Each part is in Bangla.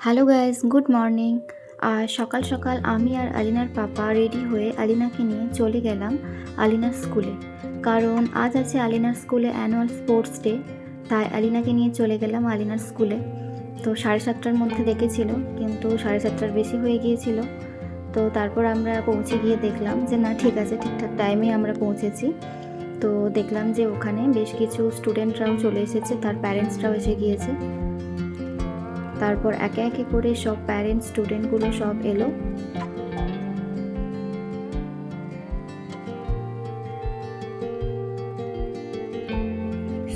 Hello guys, good morning. আর সকাল সকাল আমি আর আলিনার পাপা রেডি হয়ে আলিনাকে নিয়ে চলে গেলাম আলিনার স্কুলে। কারণ আজ আছে আলিনার স্কুলে অ্যানুয়াল স্পোর্টস ডে, তাই আলিনাকে নিয়ে চলে গেলাম আলিনার স্কুলে। তো 7:30টার মধ্যে ডেকেছিল, কিন্তু 7:30টার বেশি হয়ে গিয়েছিল। তো তারপর আমরা পৌঁছে গিয়ে দেখলাম যে না, ঠিক আছে, ঠিকঠাক টাইমে আমরা পৌঁছেছি। তো দেখলাম যে ওখানে বেশ কিছু স্টুডেন্টরাও চলে এসেছে, তার প্যারেন্টসরাও এসে গিয়েছে। তারপর একে একে করে সব প্যারেন্টস স্টুডেন্টগুলো সব এলো।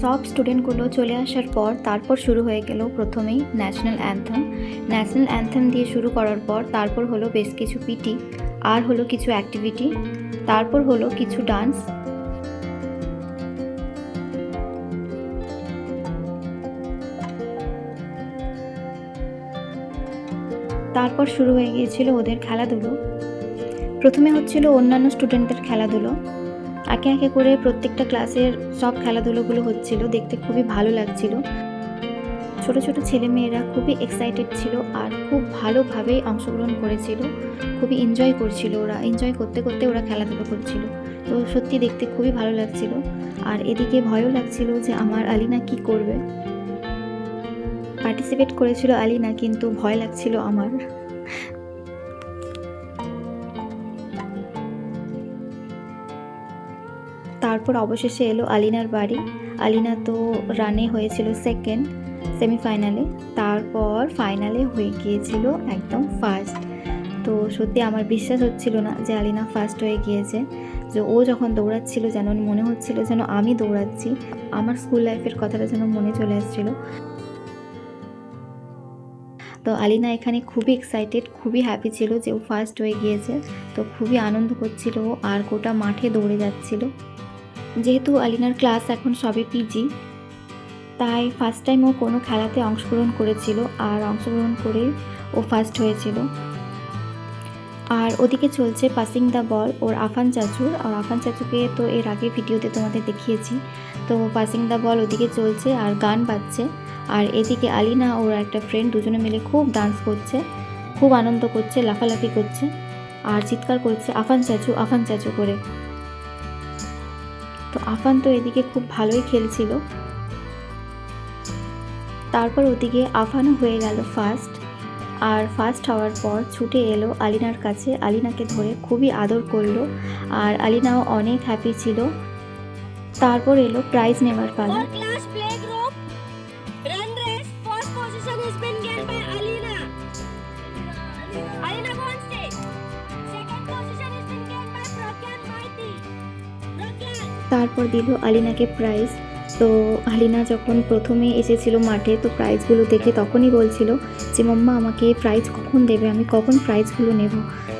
সব স্টুডেন্টগুলো চলে আসার পর তারপর শুরু হয়ে গেল প্রথমেই ন্যাশনাল অ্যান্থেম দিয়ে শুরু করার পর তারপর হলো বেশ কিছু পিটি, আর হলো কিছু অ্যাক্টিভিটি, তারপর হলো কিছু ডান্স। তারপর শুরু হয়ে গিয়েছিল ওদের খেলাধুলো। প্রথমে হচ্ছিল অন্যান্য স্টুডেন্টদের খেলাধুলো। একে একে করে প্রত্যেকটা ক্লাসের সব খেলাধুলোগুলো হচ্ছিল, দেখতে খুবই ভালো লাগছিল। ছোট ছোট ছেলেমেয়েরা খুবই এক্সাইটেড ছিল আর খুব ভালোভাবেই অংশগ্রহণ করেছিল, খুবই এনজয় করছিল। ওরা এনজয় করতে করতে ওরা খেলাধুলো করছিল। তো সত্যি দেখতে খুবই ভালো লাগছিল। আর এদিকে ভয়ও লাগছিল যে আমার আলিনা কি করবে। পার্টিসিপেট করেছিল আলিনা, কিন্তু ভয় লাগছিল আমার। তারপর অবশেষে এলো আলিনার বাড়ি। আলিনা তো রানে হয়েছিল সেকেন্ড সেমিফাইনালে, তারপর ফাইনালে হয়ে গিয়েছিল একদম ফার্স্ট। তো সত্যি আমার বিশ্বাস হচ্ছিল না যে আলিনা ফার্স্ট হয়ে গিয়েছে। যে ও যখন দৌড়াচ্ছিল যেন মনে হচ্ছিল যেন আমি দৌড়াচ্ছি, আমার স্কুল লাইফের কথাটা যেন মনে চলে আসছিল। তো আলিনা এখানে খুবই এক্সাইটেড, খুবই হ্যাপি ছিল যে ও ফার্স্ট হয়ে গিয়েছে। তো খুবই আনন্দ করছিল আর গোটা মাঠে দৌড়ে যাচ্ছিল। যেহেতু আলিনার ক্লাস এখন সবে পিজি, তাই ফার্স্ট টাইম ও কোনো খেলাতে অংশগ্রহণ করেছিল, আর অংশগ্রহণ করেই ও ফার্স্ট হয়েছিল। আর ওদিকে চলছে পাসিং দ্য বল ওর আফান চাচুর। আর আফান চাচুকে তো এর আগে ভিডিওতে তোমাদের দেখিয়েছি। তো পাসিং দ্য বল ওদিকে চলছে আর গান বাজছে। আর এদিকে আলিনা ওর একটা ফ্রেন্ড দুজনে মিলে খুব ডান্স করছে, খুব আনন্দ করছে, লাফালাফি করছে আর চিৎকার করছে আফান চাচু করে। তো আফান তো এদিকে খুব ভালোই খেলছিল। তারপর ওদিকে আফানও হয়ে গেল ফার্স্ট। আর ফার্স্ট হওয়ার পর ছুটে এলো আলিনার কাছে, আলিনাকে ধরে খুবই আদর করলো। আর আলিনাও অনেক হ্যাপি ছিল। তারপর এলো প্রাইজ নেওয়ার পালা। তারপর দিল আলিনাকে প্রাইজ। তো আলিনা যখন প্রথমে এসেছিল মাঠে, তো প্রাইজগুলো দেখে তখনই বলছিল যে মাম্মা আমাকে প্রাইজ কখন দেবে, আমি কখন প্রাইজগুলো নেব।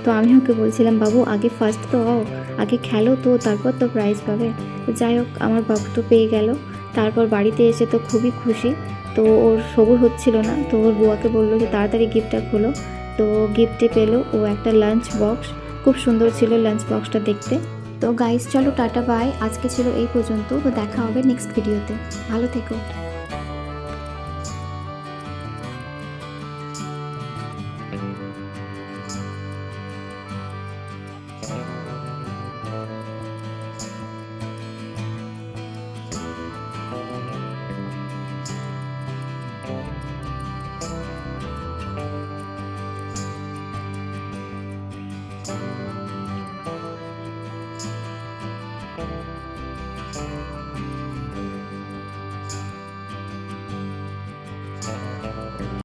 তো আমি ওকে বলছিলাম বাবু আগে ফার্স্ট তো হও, আগে খেলো তো, তারপর তো প্রাইজ পাবে। তো যাই হোক, আমার বাবু তো পেয়ে গেল। তারপর বাড়িতে এসে তো খুবই খুশি। তো ওর সবুর হচ্ছিল না, তো ওর বুয়াকে বললো যে তাড়াতাড়ি গিফটটা খোলো। তো গিফটে পেলো ও একটা লাঞ্চ বক্স। খুব সুন্দর ছিল লাঞ্চ বক্সটা দেখতে। তো গাইস, চলো টাটা বাই, আজকে ছিল এই পর্যন্ত। তো দেখা হবে নেক্সট ভিডিওতে। ভালো থেকো।